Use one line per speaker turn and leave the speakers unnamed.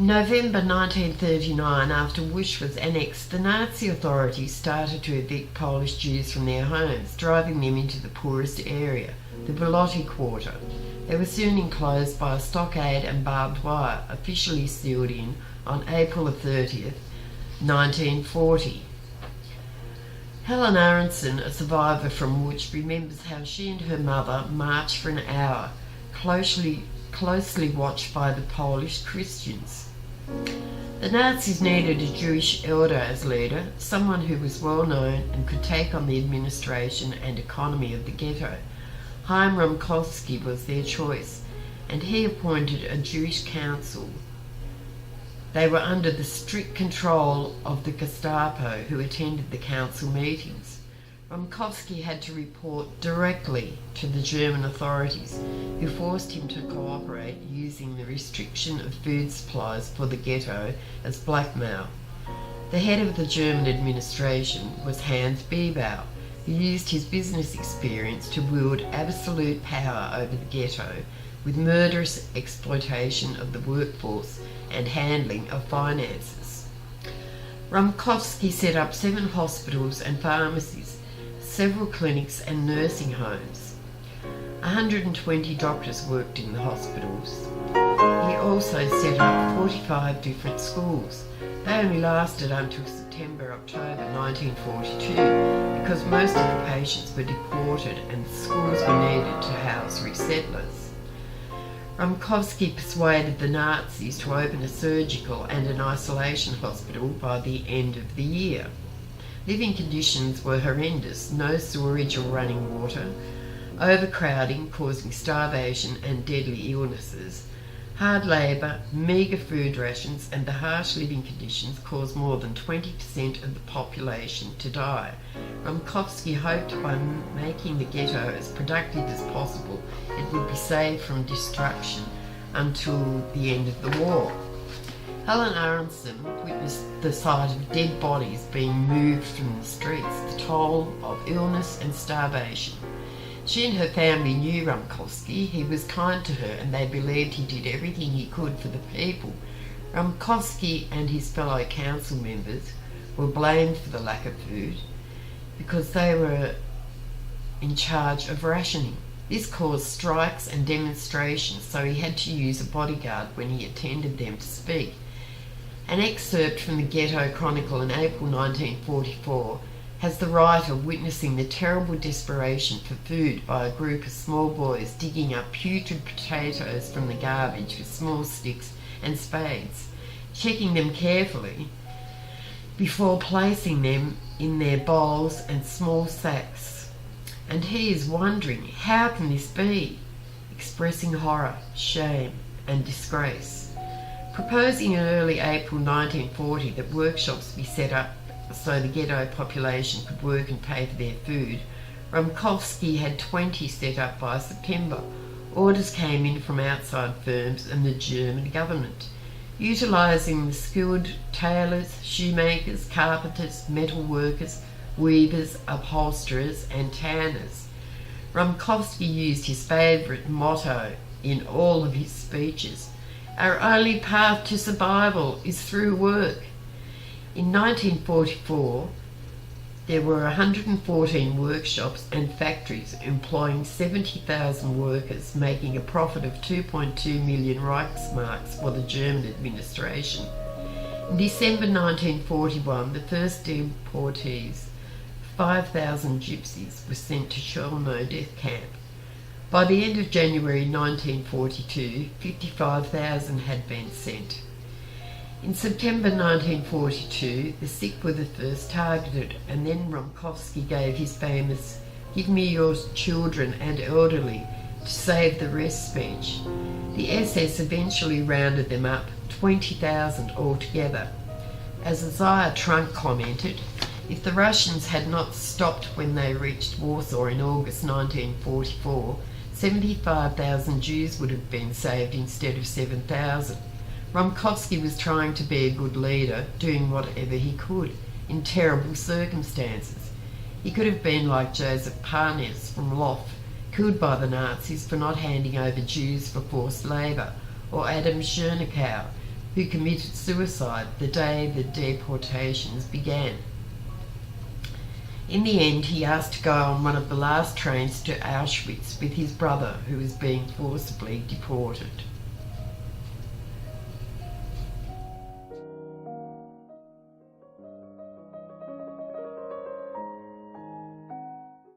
In November 1939, after Wush was annexed, the Nazi authorities started to evict Polish Jews from their homes, driving them into the poorest area, the Belotti Quarter. They were soon enclosed by a stockade and barbed wire, officially sealed in on April 30th, 1940. Helen Aronson, a survivor from Wush, remembers how she and her mother marched for an hour, closely watched by the Polish Christians. The Nazis needed a Jewish elder as leader, someone who was well known and could take on the administration and economy of the ghetto. Chaim Rumkowski was their choice, and he appointed a Jewish council. They were under the strict control of the Gestapo, who attended the council meetings. Rumkowski had to report directly to the German authorities, who forced him to cooperate using the restriction of food supplies for the ghetto as blackmail. The head of the German administration was Hans Bebau, who used his business experience to wield absolute power over the ghetto with murderous exploitation of the workforce and handling of finances. Rumkowski set up 7 hospitals and pharmacies, several clinics and nursing homes. 120 doctors worked in the hospitals. He also set up 45 different schools. They only lasted until September-October 1942 because most of the patients were deported and the schools were needed to house resettlers. Rumkowski persuaded the Nazis to open a surgical and an isolation hospital by the end of the year. Living conditions were horrendous: no sewerage or running water, overcrowding causing starvation and deadly illnesses, hard labour, meagre food rations, and the harsh living conditions caused more than 20% of the population to die. Rumkowski hoped by making the ghetto as productive as possible, it would be saved from destruction until the end of the war. Helen Aronson witnessed the sight of dead bodies being moved from the streets, the toll of illness and starvation. She and her family knew Rumkowski. He was kind to her and they believed he did everything he could for the people. Rumkowski and his fellow council members were blamed for the lack of food because they were in charge of rationing. This caused strikes and demonstrations, so he had to use a bodyguard when he attended them to speak. An excerpt from the Ghetto Chronicle in April 1944 has the writer witnessing the terrible desperation for food by a group of small boys digging up putrid potatoes from the garbage with small sticks and spades, checking them carefully before placing them in their bowls and small sacks. And he is wondering, how can this be? Expressing horror, shame and disgrace. Proposing in early April 1940 that workshops be set up so the ghetto population could work and pay for their food, Rumkowski had 20 set up by September. Orders came in from outside firms and the German government, utilising the skilled tailors, shoemakers, carpenters, metal workers, weavers, upholsterers and tanners. Rumkowski used his favourite motto in all of his speeches: "Our only path to survival is through work." In 1944, there were 114 workshops and factories employing 70,000 workers, making a profit of 2.2 million Reichsmarks for the German administration. In December 1941, the first deportees, 5,000 gypsies, were sent to Chelmno death camp. By the end of January 1942, 55,000 had been sent. In September 1942, the sick were the first targeted, and then Rumkowski gave his famous "Give me your children and elderly to save the rest" speech. The SS eventually rounded them up, 20,000 altogether. As Isaiah Trunk commented, if the Russians had not stopped when they reached Warsaw in August 1944, 75,000 Jews would have been saved instead of 7,000. Rumkowski was trying to be a good leader, doing whatever he could in terrible circumstances. He could have been like Joseph Parnes from Loff, killed by the Nazis for not handing over Jews for forced labour, or Adam Chernow, who committed suicide the day the deportations began. In the end, he asked to go on one of the last trains to Auschwitz with his brother, who was being forcibly deported.